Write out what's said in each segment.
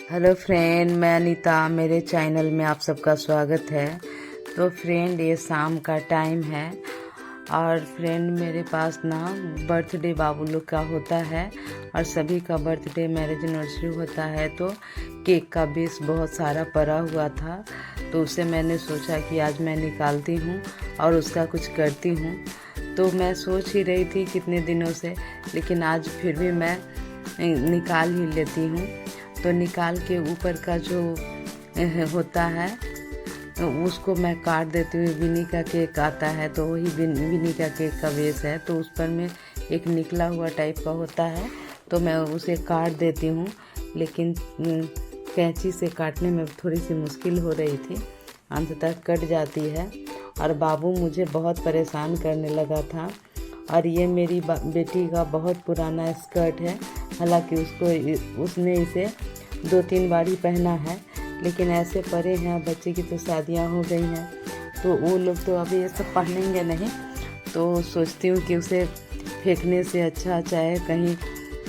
Hello friend, मैं अनीता। मेरे channel में आप सबका स्वागत है। तो फ्रेंड, ये शाम का टाइम है और फ्रेंड मेरे पास ना बर्थडे बाबू लोग का होता है और सभी का बर्थडे मैरिज एनिवर्सरी होता है। तो केक का बेस बहुत सारा पड़ा हुआ था, तो उसे मैंने सोचा कि आज मैं निकालती हूँ और उसका कुछ करती हूँ। तो मैं सोच ही रही थी कितने दिनों से, लेकिन आज फिर भी मैं निकाल ही लेती हूँ। तो निकाल के ऊपर का जो होता है उसको मैं काट देती हूँ। विनी का केक आता है तो वही विनी का केक का बेस है, तो उस पर में एक निकला हुआ टाइप का होता है, तो मैं उसे काट देती हूँ। लेकिन कैंची से काटने में थोड़ी सी मुश्किल हो रही थी, अंततः कट जाती है। और बाबू मुझे बहुत परेशान करने लगा था। और ये मेरी बेटी का बहुत पुराना स्कर्ट है, हालांकि उसने इसे 2-3 बार ही पहना है, लेकिन ऐसे परे हैं, बच्चे की तो शादियां हो गई हैं, तो वो लोग तो अभी ये सब पहनेंगे नहीं। तो सोचती हूँ कि उसे फेंकने से अच्छा, चाहे कहीं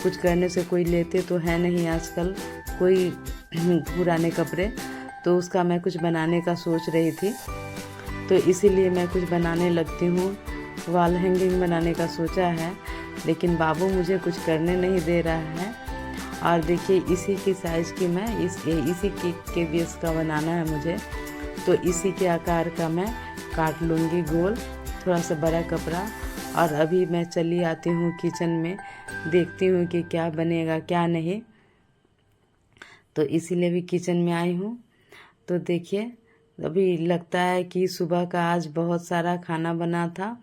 कुछ करने से कोई लेते तो है नहीं आजकल कोई पुराने कपड़े, तो उसका मैं कुछ बनाने का सोच रही थी। तो इसीलिए मैं कुछ बनाने लगती हूँ। वॉल हैंगिंग बनाने का सोचा है, लेकिन बाबू मुझे कुछ करने नहीं दे रहा है। और देखिए, इसी की साइज़ की मैं इसी के बेस का बनाना है मुझे, तो इसी के आकार का मैं काट लूँगी गोल, थोड़ा सा बड़ा कपड़ा। और अभी मैं चली आती हूँ किचन में, देखती हूँ कि क्या बनेगा क्या नहीं, तो इसीलिए भी किचन में आई हूँ। तो देखिए, अभी लगता है कि सुबह का आज बहुत सारा खाना बना था,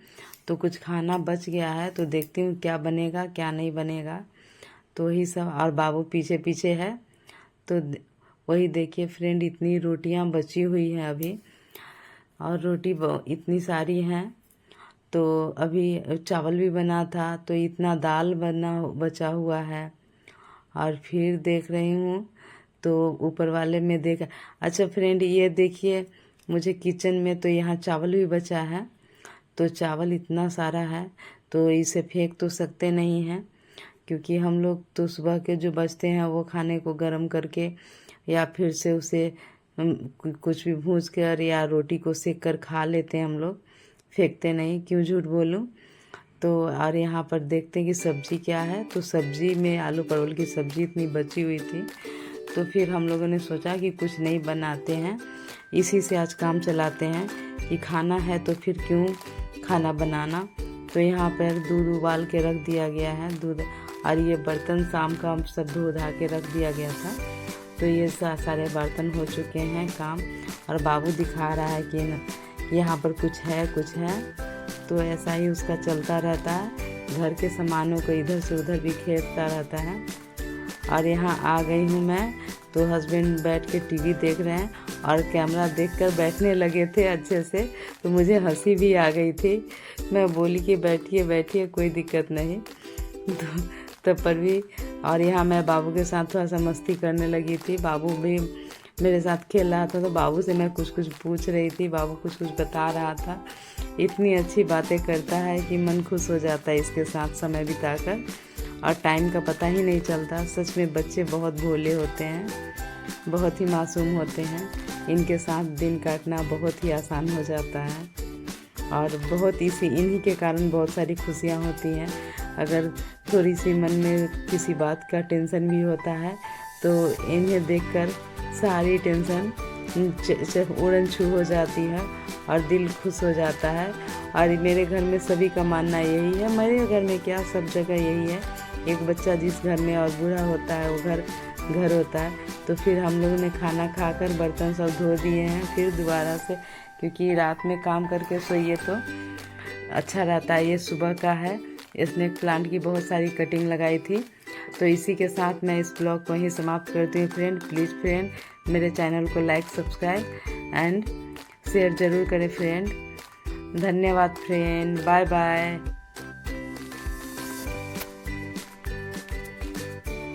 तो कुछ खाना बच गया है, तो देखती हूँ क्या बनेगा क्या नहीं बनेगा। तो वही सब, और बाबू पीछे पीछे है। तो वही देखिए फ्रेंड, इतनी रोटियां बची हुई हैं अभी, और रोटी इतनी सारी हैं। तो अभी चावल भी बना था, तो इतना दाल बचा हुआ है। और फिर देख रही हूँ तो ऊपर वाले में अच्छा फ्रेंड, ये देखिए, मुझे किचन में तो यहाँ चावल भी बचा है। तो चावल इतना सारा है, तो इसे फेंक तो सकते नहीं हैं, क्योंकि हम लोग तो सुबह के जो बचते हैं वो खाने को गर्म करके या फिर से उसे कुछ भी भूज कर या रोटी को सेक कर खा लेते हैं हम लोग, फेंकते नहीं, क्यों झूठ बोलूं। तो और यहाँ पर देखते हैं कि सब्जी क्या है। तो सब्जी में आलू परवल की सब्जी इतनी बची हुई थी, तो फिर हम लोगों ने सोचा कि कुछ नहीं बनाते हैं, इसी से आज काम चलाते हैं कि खाना है तो फिर क्यों खाना बनाना। तो यहाँ पर दूध उबाल के रख दिया गया है, दूध। और ये बर्तन शाम का सब धो धा के रख दिया गया था, तो ये सारे बर्तन हो चुके हैं काम। और बाबू दिखा रहा है कि यहाँ पर कुछ है कुछ है, तो ऐसा ही उसका चलता रहता है, घर के सामानों को इधर से उधर बिखेरता रहता है। और यहाँ आ गई हूँ मैं, तो हस्बैंड बैठ के टीवी देख रहे हैं और कैमरा देखकर बैठने लगे थे अच्छे से, तो मुझे हंसी भी आ गई थी। मैं बोली कि बैठिए बैठिए, कोई दिक्कत नहीं। तब पर भी, और यहाँ मैं बाबू के साथ थोड़ा सा मस्ती करने लगी थी, बाबू भी मेरे साथ खेल रहा था, तो बाबू से मैं कुछ कुछ पूछ रही थी, बाबू कुछ कुछ बता रहा था। इतनी अच्छी बातें करता है कि मन खुश हो जाता है इसके साथ समय बिताकर, और टाइम का पता ही नहीं चलता। सच में बच्चे बहुत भोले होते हैं, बहुत ही मासूम होते हैं, इनके साथ दिन काटना बहुत ही आसान हो जाता है। और बहुत इन्हीं के कारण बहुत सारी खुशियाँ होती हैं। अगर थोड़ी सी मन में किसी बात का टेंशन भी होता है, तो इन्हें देखकर सारी टेंशन उड़न छू हो जाती है और दिल खुश हो जाता है। और मेरे घर में सभी का मानना यही है, मेरे घर में क्या, सब जगह यही है, एक बच्चा जिस घर में और बूढ़ा होता है वो घर होता है। तो फिर हम लोगों ने खाना खाकर बर्तन सब धो दिए हैं फिर दोबारा से, क्योंकि रात में काम करके सोइए तो अच्छा रहता है। ये सुबह का है, स्नेक प्लांट की बहुत सारी कटिंग लगाई थी। तो इसी के साथ मैं इस ब्लॉग को यहीं समाप्त करती हूँ फ्रेंड। प्लीज़ फ्रेंड, मेरे चैनल को लाइक, सब्सक्राइब एंड शेयर ज़रूर करें फ्रेंड। धन्यवाद फ्रेंड, बाय बाय।